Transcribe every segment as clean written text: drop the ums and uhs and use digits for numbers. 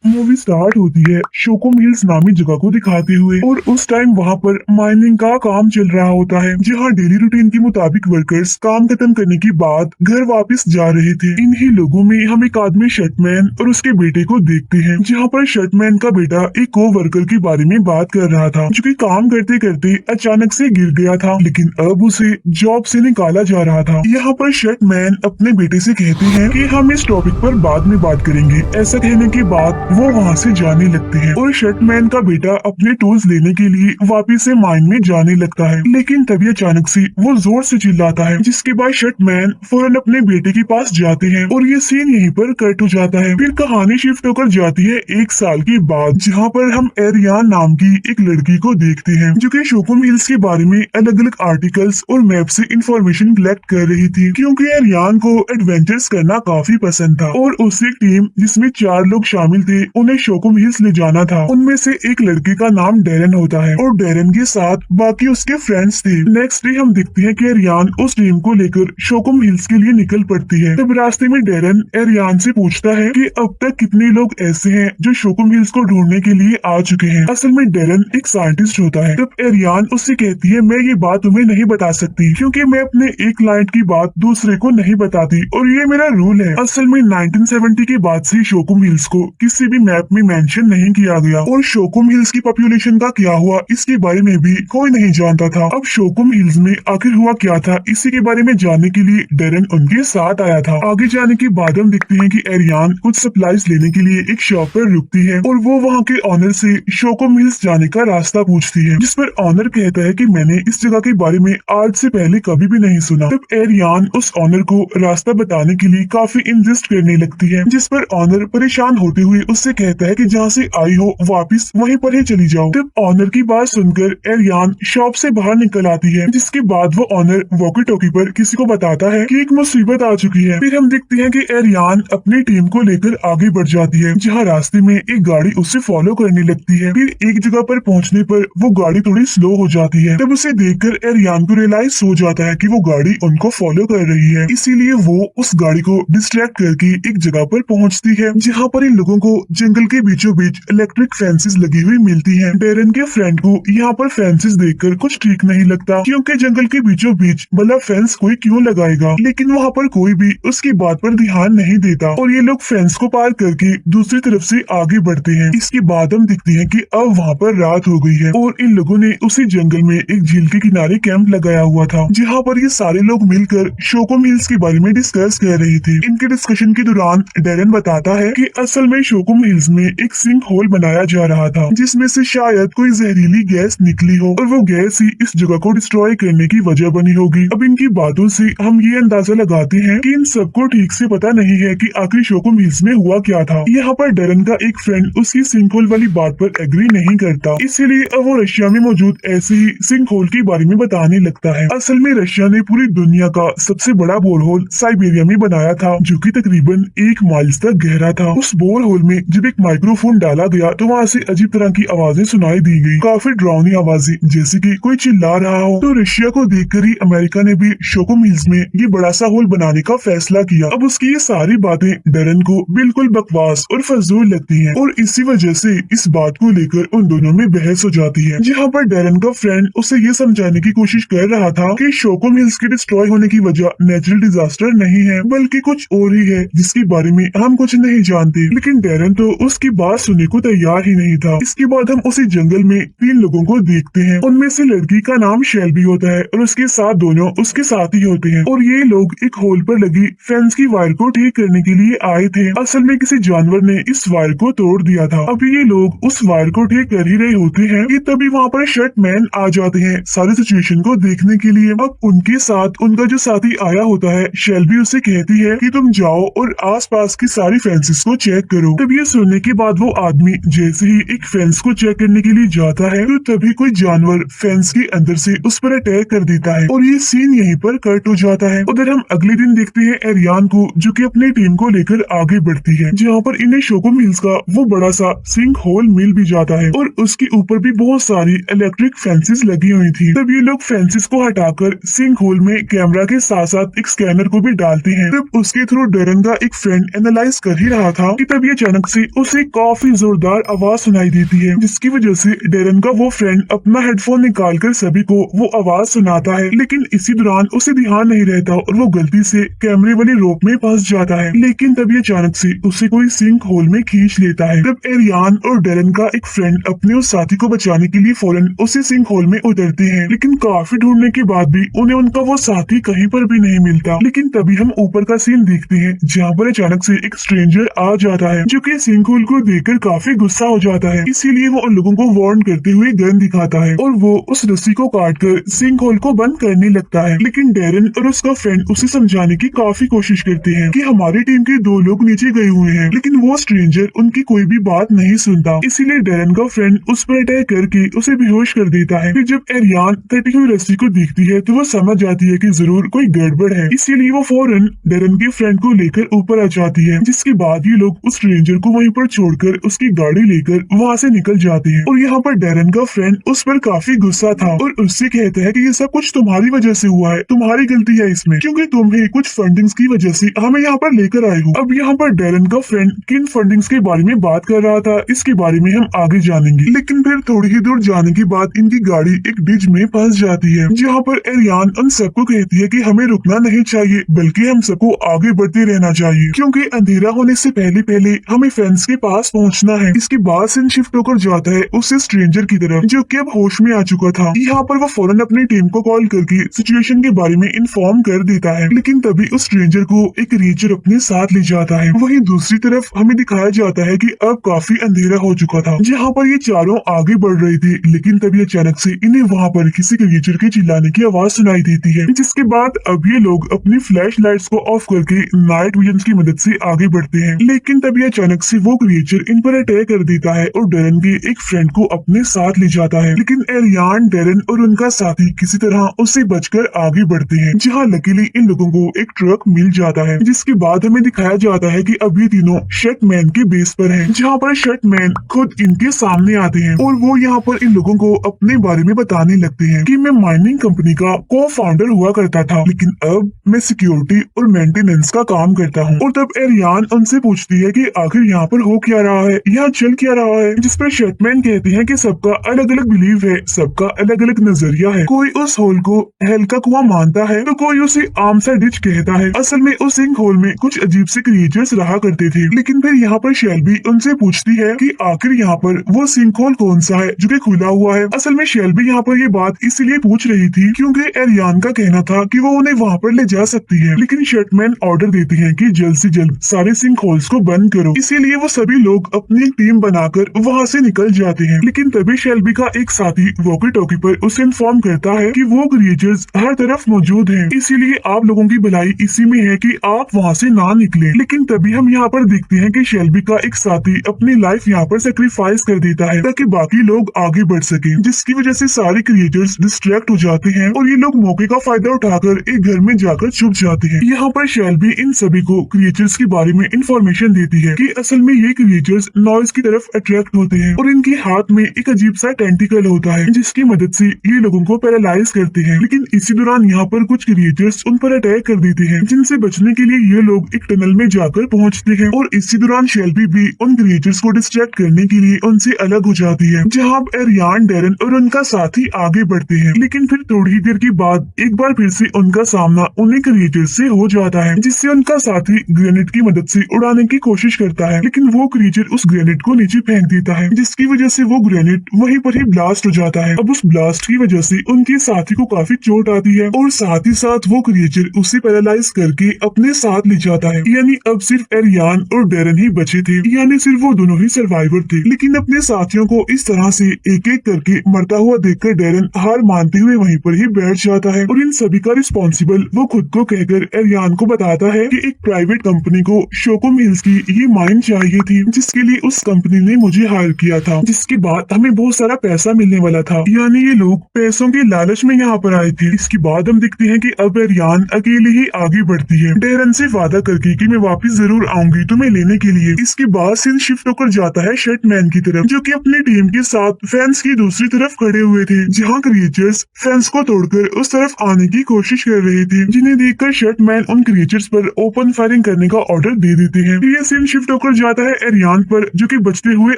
Movie start होती है शोकुम hills नामी जगह को दिखाते हुए और उस टाइम वहाँ पर माइनिंग का काम चल रहा होता है, जहाँ डेली रूटीन के मुताबिक वर्कर्स काम खत्म करने के बाद घर वापस जा रहे थे। इन्हीं लोगों में हम एक आदमी शर्टमैन और उसके बेटे को देखते हैं, जहाँ पर शर्टमैन का बेटा एक को वर्कर के बारे में बात कर रहा था, जो कि काम करते करते अचानक से गिर गया था, लेकिन अब उसे जॉब से निकाला जा रहा था। यहाँ पर शर्टमैन अपने बेटे से कहते हैं कि हम इस टॉपिक पर बाद में बात करेंगे। ऐसा कहने के बाद वो वहाँ से जाने लगते हैं और शर्टमैन का बेटा अपने टूल्स लेने के लिए वापिस से माइन में जाने लगता है, लेकिन तभी अचानक से वो जोर से चिल्लाता है, जिसके बाद शर्टमैन फौरन अपने बेटे के पास जाते हैं और ये सीन यहीं पर कट हो जाता है। फिर कहानी शिफ्ट होकर जाती है 1 साल के बाद, जहाँ पर हम एरियान नाम की एक लड़की को देखते हैं, जो कि शोकुम हिल्स के बारे में अलग अलग आर्टिकल्स और मैप से इंफॉर्मेशन कलेक्ट कर रही थी, क्योंकि एरियान को एडवेंचर्स करना काफी पसंद था और उसकी टीम जिसमें 4 लोग शामिल थे उन्हें शोकुम हिल्स ले जाना था। उनमें से एक लड़के का नाम डेरन होता है और डेरन के साथ बाकी उसके फ्रेंड्स थे। नेक्स्ट डे हम देखते हैं कि एरियान उस टीम को लेकर शोकुम हिल्स के लिए निकल पड़ती है। तब रास्ते में डेरन एरियान से पूछता है कि अब तक कितने लोग ऐसे हैं जो शोकुम हिल्स को ढूंढने के लिए आ चुके हैं। असल में डेरन एक साइंटिस्ट होता है। तब एरियान उससे कहती है, मैं ये बात तुम्हें नहीं बता सकती क्योंकि मैं अपने एक क्लाइंट की बात दूसरे को नहीं बताती और ये मेरा रूल है। असल में 1970 के बाद से शोकुम हिल्स को किसी भी मैप में मेंशन नहीं किया गया और शोकुम हिल्स की पॉपुलेशन का क्या हुआ इसके बारे में भी कोई नहीं जानता था। अब शोकुम हिल्स में आखिर हुआ क्या था इसी के बारे में जानने के लिए डेरन उनके साथ आया था। आगे जाने के बाद हम देखते हैं कि एरियान कुछ सप्लाईज लेने के लिए एक शॉप पर रुकती है और वो वहाँ के ऑनर से शोकुम हिल्स जाने का रास्ता पूछती है, जिस पर ऑनर कहता है कि मैंने इस जगह के बारे में आज से पहले कभी भी नहीं सुना। तब एरियान उस ऑनर को रास्ता बताने के लिए काफी इंसिस्ट करने लगती है, जिस पर ऑनर परेशान होते हुए उससे कहता है कि जहाँ से आई हो वापस वहीं पर ही चली जाओ। तब ऑनर की बात सुनकर एरियान शॉप से बाहर निकल आती है, जिसके बाद वो ऑनर वॉकी टॉकी पर किसी को बताता है कि एक मुसीबत आ चुकी है। फिर हम देखते हैं कि एरियान अपनी टीम को लेकर आगे बढ़ जाती है, जहाँ रास्ते में एक गाड़ी उससे फॉलो करने लगती है। फिर एक जगह पर पहुँचने पर वो गाड़ी थोड़ी स्लो हो जाती है। तब उसे देखकर एरियान को रियलाइज हो जाता है कि वो गाड़ी उनको फॉलो कर रही है, इसीलिए वो उस गाड़ी को डिस्ट्रैक्ट करके एक जगह पर पहुंचती है, जहां पर इन लोगों को जंगल के बीचों बीच इलेक्ट्रिक फेंसेस लगी हुई मिलती हैं। डेरन के फ्रेंड को यहाँ पर फेंसेस देखकर कुछ ठीक नहीं लगता, क्योंकि जंगल के बीचों बीच भला फेंस कोई क्यों लगाएगा, लेकिन वहाँ पर कोई भी उसकी बात पर ध्यान नहीं देता और ये लोग फेंस को पार करके दूसरी तरफ से आगे बढ़ते हैं। इसके बाद हम देखते हैं कि अब वहाँ पर रात हो गई है और इन लोगों ने उसी जंगल में एक झील के किनारे कैंप लगाया हुआ था, जहाँ पर ये सारे लोग मिलकर शोकुम हिल्स के बारे में डिस्कस कर रहे थे। इनके डिस्कशन के दौरान डेरन बताता है कि असल में शोकुम हिल्स में एक सिंक होल बनाया जा रहा था, जिसमें से शायद कोई जहरीली गैस निकली हो और वो गैस ही इस जगह को डिस्ट्रॉय करने की वजह बनी होगी। अब इनकी बातों से हम ये अंदाजा लगाते हैं कि इन सबको ठीक से पता नहीं है कि आखिर शोकुम हिल्स में हुआ क्या था। यहाँ पर डेरन का एक फ्रेंड उसकी सिंक होल वाली बात पर एग्री नहीं करता, इसीलिए अब वो रशिया में मौजूद ऐसे ही सिंक होल के बारे में बताने लगता है। असल में रशिया ने पूरी दुनिया का सबसे बड़ा बोर होल साइबेरिया में बनाया था, जो कि तकरीबन 1 माइल्स तक गहरा था। उस बोर होल में जब एक माइक्रोफोन डाला गया तो वहाँ से अजीब तरह की आवाजें सुनाई दी गई, काफी डरावनी आवाजें, जैसे कि कोई चिल्ला रहा हो। तो रशिया को देखकर ही अमेरिका ने भी शोकुम हिल्स में ये बड़ा सा होल बनाने का फैसला किया। अब उसकी ये सारी बातें डेरन को बिल्कुल बकवास और फजूल लगती हैं और इसी वजह से इस बात को लेकर उन दोनों में बहस हो जाती है, जहाँ पर डेरन का फ्रेंड उसे ये समझाने की कोशिश कर रहा था कि शोकुम हिल्स के डिस्ट्रॉय होने की वजह नेचुरल डिजास्टर नहीं है, बल्कि कुछ और ही है जिसके बारे में हम कुछ नहीं जानते। लेकिन डेरन तो उसकी बात सुनने को तैयार ही नहीं था। इसके बाद हम उसी जंगल में 3 लोगों को देखते हैं। उनमें से लड़की का नाम शेल्बी होता है और उसके साथ दोनों उसके साथ ही होते हैं और ये लोग एक होल पर लगी फेंस की वायर को ठीक करने के लिए आए थे। असल में किसी जानवर ने इस वायर को तोड़ दिया था। अभी ये लोग उस वायर को ठीक कर ही रहे होते हैं कि तभी वहाँ पर शर्टमैन आ जाते हैं सारी सिचुएशन को देखने के लिए। अब उनके साथ उनका जो साथी आया होता है, शेल्बी उसे कहती है कि तुम जाओ और आसपास की सारी फेंसेस को चेक करो। तब ये सुनने के बाद वो आदमी जैसे ही एक फेंस को चेक करने के लिए जाता है तो तभी कोई जानवर फेंस के अंदर से उस पर अटैक कर देता है और ये सीन यहीं पर कट हो जाता है। उधर हम अगले दिन देखते हैं एरियान को, जो कि अपनी टीम को लेकर आगे बढ़ती है, जहाँ पर इन्हें शोकुम हिल्स का वो बड़ा सा सिंक होल मिल भी जाता है और उसके ऊपर भी बहुत सारी इलेक्ट्रिक फेंसेस लगी हुई थी। तब ये लोग फेंसेस को हटाकर सिंक होल में कैमरा के साथ साथ एक स्कैनर को भी डालते हैं। तब उसके थ्रू डेरन का एक फ्रेंड एनालाइज कर ही रहा था कि तब ये अचानक से उसे काफी जोरदार आवाज सुनाई देती है, जिसकी वजह से डेरन का वो फ्रेंड अपना हेडफोन निकालकर सभी को वो आवाज सुनाता है। लेकिन इसी दौरान उसे ध्यान नहीं रहता और वो गलती से कैमरे वाली रोप में फंस जाता है। लेकिन तभी अचानक से उसे कोई सिंक होल में खींच लेता है। तब एरियान और डेरन का एक फ्रेंड अपने उस साथी को बचाने के लिए फौरन उसी सिंक होल में उतरते हैं। लेकिन काफी ढूंढने के बाद भी उन्हें उनका वो साथी कहीं पर भी नहीं मिलता। लेकिन तभी हम ऊपर का सीन देखते हैं, जहाँ पर अचानक से एक स्ट्रेंजर आ जाता है, जो कि सिंक होल को देखकर काफी गुस्सा हो जाता है। इसीलिए वो उन लोगों को वार्न करते हुए गन दिखाता है और वो उस रस्सी को काटकर सिंक होल को बंद करने लगता है। लेकिन डेरन और उसका फ्रेंड उसे समझाने की काफी कोशिश करते हैं कि हमारी टीम के 2 लोग नीचे गए हुए हैं, लेकिन वो स्ट्रेंजर उनकी कोई भी बात नहीं सुनता। इसीलिए डेरन का फ्रेंड उस पर अटैक करके उसे बेहोश कर देता है। फिर जब एरियान कटी हुई रस्सी को देखती है तो वो समझ जाती है कि जरूर कोई गड़बड़ है। इसीलिए वो फौरन डेरन के फ्रेंड को लेकर ऊपर आ जाती है, जिसके बाद ये लोग उस स्ट्रेंजर को वहीं पर छोड़कर उसकी गाड़ी लेकर वहाँ से निकल जाते हैं। और यहाँ पर डेरन का फ्रेंड उस पर काफी गुस्सा था और उससे कहता है कि ये सब कुछ तुम्हारी वजह से हुआ है, तुम्हारी गलती है इसमें, क्योंकि तुम्हें कुछ फंडिंग्स की वजह से हमें यहाँ पर लेकर आए हो। अब यहाँ पर डेरन का फ्रेंड किन फंडिंग्स के बारे में बात कर रहा था, इसके बारे में हम आगे जानेंगे। लेकिन फिर थोड़ी ही दूर जाने के बाद इनकी गाड़ी एक डिच में फंस जाती है, जहाँ पर एरियान उन सबको कहती है कि हमें रुकना नहीं चाहिए, बल्कि हम सबको आगे बढ़ते रहना चाहिए, क्योंकि अंधेरा होने से पहले पहले हमें फेंस के पास पहुंचना है। इसके बाद सीन शिफ्ट होकर जाता है उस स्ट्रेंजर की तरफ, जो कि अब होश में आ चुका था। यहाँ पर वो फौरन अपनी टीम को कॉल करके सिचुएशन के बारे में इन्फॉर्म कर देता है। लेकिन तभी उस स्ट्रेंजर को एक क्रिएचर अपने साथ ले जाता है। वहीं दूसरी तरफ हमें दिखाया जाता है कि अब काफी अंधेरा हो चुका था, जहाँ पर ये चारों आगे बढ़ रहे थे। लेकिन तभी अचानक से इन्हें वहाँ पर किसी क्रिएचर के चिल्लाने की आवाज सुनाई देती है, जिसके बाद अब ये लोग अपनी फ्लैश लाइट्स को ऑफ करके नाइट विजन की मदद से आगे बढ़ते हैं। लेकिन तभी अचानक से वो क्रिएचर इन पर अटैक कर देता है और डेरन के एक फ्रेंड को अपने साथ ले जाता है। लेकिन एरियान, डेरन और उनका साथी किसी तरह उससे बचकर आगे बढ़ते हैं, जहाँ लकीली इन लोगों को एक ट्रक मिल जाता है। जिसके बाद हमें दिखाया जाता है कि अब ये तीनों शटमैन के बेस पर हैं, जहाँ पर शटमैन खुद इनके सामने आते हैं और वो यहाँ पर इन लोगों को अपने बारे में बताने लगते हैं कि मैं माइनिंग कंपनी का को फाउंडर हुआ करता था, लेकिन अब मैं सिक्योरिटी और मेंटेनेंस का काम करता हूँ। और तब एरियान उनसे पूछती है कि आखिर यहाँ पर हो क्या रहा है, यहाँ चल क्या रहा है, जिस पर शटमैन कहते हैं कि सबका अलग अलग बिलीव है, सबका अलग अलग नजरिया है। कोई उस होल को हेल का कुआं मानता है तो कोई उसे आम सा डिच कहता है। असल में उस सिंक होल में कुछ अजीब से क्रिएचर्स रहा करते थे। लेकिन फिर यहाँ पर शेल्बी उनसे पूछती है कि आखिर यहाँ पर वो सिंक होल कौन सा है जो कि खुला हुआ है। असल में शेल्बी यहाँ पर ये बात इसलिए पूछ रही थी क्योंकि एरियान का कहना था कि वो उन्हें वहाँ पर ले जा सकती है, लेकिन शटमैन ऑर्डर देते हैं कि जल्द से जल्द सारे सिंक होल्स को बंद करो। इसीलिए वो सभी लोग अपनी एक टीम बनाकर वहाँ से निकल जाते हैं। लेकिन तभी शेल्बी का एक साथी वॉकी टॉकी पर उसे इन्फॉर्म करता है कि वो क्रिएचर्स हर तरफ मौजूद हैं, इसीलिए आप लोगों की भलाई इसी में है कि आप वहाँ से ना निकले। लेकिन तभी हम यहाँ पर देखते हैं कि शेल्बी का एक साथी अपनी लाइफ यहाँ पर सेक्रीफाइस कर देता है ताकि बाकी लोग आगे बढ़ सके, जिसकी वजह से सारे क्रिएटर्स डिस्ट्रैक्ट हो जाते हैं और ये लोग मौके का फायदा उठाकर एक घर में जाकर छुप जाते हैं। यहाँ पर शेल्बी इन सभी को क्रिएटर्स के बारे में इंफॉर्मेशन देती है कि असल में ये क्रिएटर्स नॉइज की तरफ अट्रैक्ट होते हैं और इनके हाथ में एक अजीब सा टेंटिकल होता है, जिसकी मदद से ये लोगों को पैरालाइज करते हैं। लेकिन इसी दौरान यहाँ पर कुछ क्रिएटर्स उन पर अटैक कर देते हैं, जिनसे बचने के लिए ये लोग एक टनल में जाकर पहुँचते हैं। और इसी दौरान शेल्बी भी उन क्रिएटर्स को डिस्ट्रैक्ट करने के लिए उनसे अलग हो जाती है, जहाँ एरियान, डेरन और उनका साथी आगे बढ़ते हैं। लेकिन फिर थोड़ी ही देर के बाद एक बार फिर से उनका सामना उन्हीं क्रिएटर्स से हो जाता है, जिससे उनका साथी ग्रेनेड की मदद से उड़ाने की कोशिश करता है। लेकिन वो क्रिएचर उस ग्रेनेड को नीचे फेंक देता है, जिसकी वजह से वो ग्रेनेड वहीं पर ही ब्लास्ट हो जाता है। अब उस ब्लास्ट की वजह से उनके साथी को काफी चोट आती है और साथ ही साथ वो क्रिएचर उसे पैरालाइज करके अपने साथ ले जाता है। यानी अब सिर्फ एरियान और डेरन ही बचे थे, यानी सिर्फ वो दोनों ही सर्वाइवर थे। लेकिन अपने साथियों को इस तरह से एक एक करके मरता हुआ देखकर डेरन हार मानते हुए वहीं पर ही बैठ जाता है और इन सभी का रिस्पॉन्सिबल वो खुद को कहकर एरियान को बताता है कि एक प्राइवेट कंपनी को शोकुम हिल्स की ये माइन चाहिए थी, जिसके लिए उस कंपनी ने मुझे हायर किया था, जिसके बाद हमें बहुत सारा पैसा मिलने वाला था। यानी ये लोग पैसों के लालच में यहाँ पर आए थे। इसके बाद हम देखते हैं कि अब एरियान अकेले ही आगे बढ़ती है, डेरन से वादा करके कि मैं वापस जरूर आऊंगी तुम्हें लेने के लिए। इसके बाद सीन शिफ्ट होकर जाता है शटमैन की तरफ, जो कि अपनी टीम के साथ फेंस की दूसरी तरफ खड़े हुए थे, जहाँ क्रिएचर्स फेंस को तोड़कर उस तरफ आने की कोशिश कर रहे थे, जिन्हें देखकर शटमैन उन क्रिएचर्स पर ओपन फायरिंग करने का ऑर्डर दे देते हैं। ये सीन शिफ्ट होकर जाता है एरियान पर, जो कि बचते हुए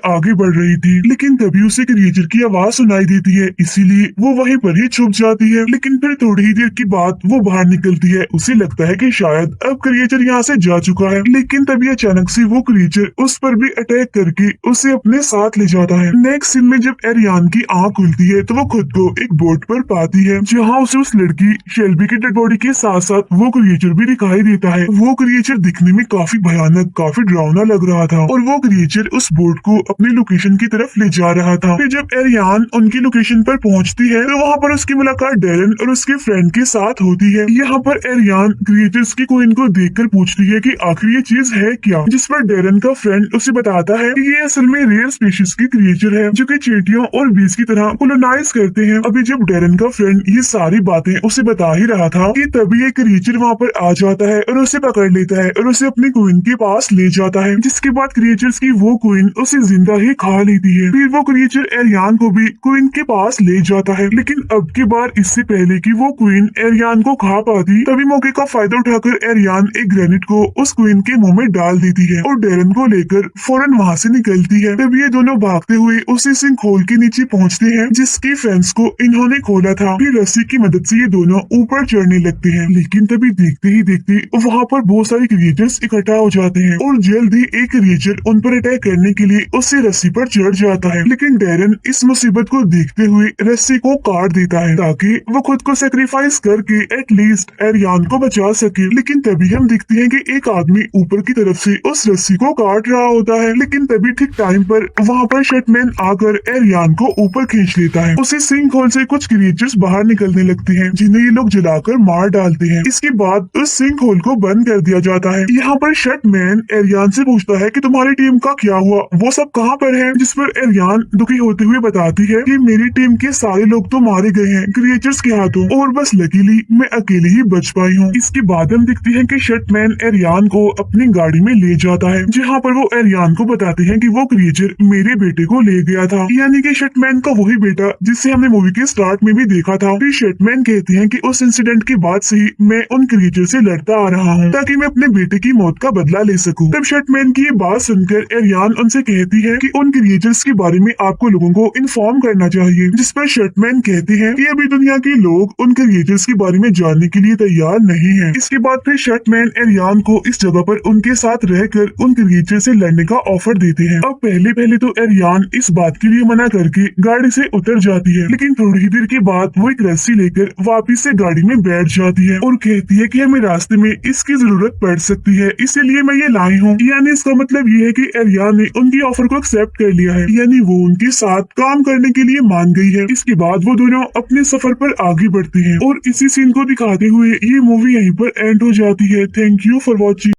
आगे बढ़ रही थी। लेकिन तभी उसे क्रिएचर की आवाज सुनाई देती है, इसीलिए वो वहीं पर ही छुप जाती है। लेकिन फिर थोड़ी ही देर के बाद वो बाहर निकलती है। उसे लगता है कि शायद अब क्रिएचर यहाँ से जा चुका है, लेकिन तभी अचानक से वो क्रिएचर उस पर भी अटैक करके उसे अपने साथ ले जाता है। नेक्स्ट सीन में जब एरियान की आंख खुलती है तो वो खुद को एक बोट पर पाती है, जहाँ उसे उस लड़की शेल्बी की डेड बॉडी के साथ साथ वो क्रिएचर भी दिखाई देता है। वो क्रिएचर दिखने में काफी भयानक, काफी डरावना लग रहा था और वो क्रिएचर उस बोट को अपनी लोकेशन की तरफ ले जा रहा था। फिर जब एरियान उनकी लोकेशन पर पहुंचती है तो वहाँ पर उसकी मुलाकात डेरन और उसके फ्रेंड के साथ होती है। यहाँ पर एरियान क्रिएचर्स की कोइन को देखकर पूछती है कि आखिर ये चीज है क्या, जिस पर डेरन का फ्रेंड उसे बताता है कि ये असल में रेयर स्पीशीज की क्रिएचर है, जो कि चींटियों और बीज की तरह कोलोनाइज करते हैं। अभी जब डेरन का फ्रेंड ये सारी बातें उसे बता ही रहा था कि तभी एक क्रिएचर वहाँ पर आ जाता है और उसे पकड़ लेता है और उसे अपनी क्वीन के पास ले जाता है, जिसके बाद क्रिएचर्स की वो क्वीन उसे जिंदा ही खा लेती है। फिर वो क्रिएचर एरियान को भी क्वीन के पास ले जाता है, लेकिन अब की बार इससे पहले कि वो क्वीन एरियान को खा पाती, तभी मौके का फायदा उठाकर एरियान एक ग्रेनेड को उस क्वीन के मुंह में डाल देती है और डेरन को लेकर फौरन वहाँ से निकलती है। तब ये दोनों भागते हुए उसी सिंक होल के नीचे पहुँचते हैं, जिसकी फेंस को इन्होंने खोला था। फिर रस्सी की मदद से ये दोनों ऊपर चढ़ने लगते हैं, लेकिन तभी देखते ही देखते वहाँ पर बहुत सारे क्रिएचर्स इकट्ठा हो जाते हैं और जल्द ही एक क्रिएचर उन पर अटैक करने के लिए उसी रस्सी पर चढ़ जाता है। लेकिन डेरन इस मुसीबत को देखते हुए रस्सी को काट देता है ताकि वो खुद को सेक्रीफाइस करके एटलीस्ट एरियान को बचा सके। लेकिन तभी हम देखते हैं कि एक आदमी ऊपर की तरफ से उस रस्सी को काट रहा होता है, लेकिन तभी ठीक टाइम पर वहाँ पर शटमैन आकर एरियान को ऊपर खींच लेता है। उसी सिंक होल से कुछ क्रिएचर्स बाहर निकलने लगते हैं, जिन्हें ये लोग जलाकर मार डालते हैं। इसके बाद उस सिंक होल को बंद कर दिया जाता है। यहाँ पर शटमैन एरियान से पूछता है कि तुम्हारी टीम का क्या हुआ, वो सब कहाँ पर है, जिस पर एरियान दुखी होते हुए बताती है कि मेरी टीम के सारे लोग तो मारे गए हैं क्रिएचर्स के हाथों और बस लकीली मैं अकेली ही बच पाई हूँ। इसके बाद हम देखते हैं कि शटमैन एरियान को अपनी गाड़ी में ले जाता है, जहाँ पर वो एरियान को बताते हैं कि वो क्रिएचर मेरे बेटे को ले गया था, यानी कि शटमैन का वही बेटा जिससे हमने मूवी के स्टार्ट में भी देखा था। फिर शटमैन कहते हैं कि उस इंसिडेंट के बाद से ही मैं उन क्रिएचर से लड़ता आ रहा हूँ ताकि मैं अपने बेटे की मौत का बदला ले सकूं। तब शटमैन की ये बात सुनकर एरियान उनसे कहती है कि उन क्रिएचर्स के बारे में आपको लोगों को इन्फॉर्म करना चाहिए, जिस पर शटमैन कहते हैं कि अभी दुनिया के लोग उन क्रिएचर्स के बारे में जानने के लिए तैयार नहीं है। इसके बाद फिर शटमैन एरियान को इस जगह पर उनके साथ रहकर उन क्रिएचर से लड़ने का ऑफर देते हैं। अब पहले तो एरियान इस बात के लिए मना करके गाड़ी से उतर जाती है, लेकिन थोड़ी ही देर के बाद वो एक रस्सी लेकर वापिस से गाड़ी में बैठ जाती है और कहती है कि हमें रास्ते में इसकी जरूरत पड़ सकती है, इसीलिए मैं ये लाई हूँ। यानी इसका मतलब ये है कि एरियान ने उनकी ऑफर को एक्सेप्ट कर लिया है, यानी वो उनके साथ काम करने के लिए मान गई है। इसके बाद वो दोनों अपने सफर पर आगे बढ़ते हैं और इसी सीन को दिखाते हुए ये मूवी यहीं पर एंड हो जाती है। Thank you for watching.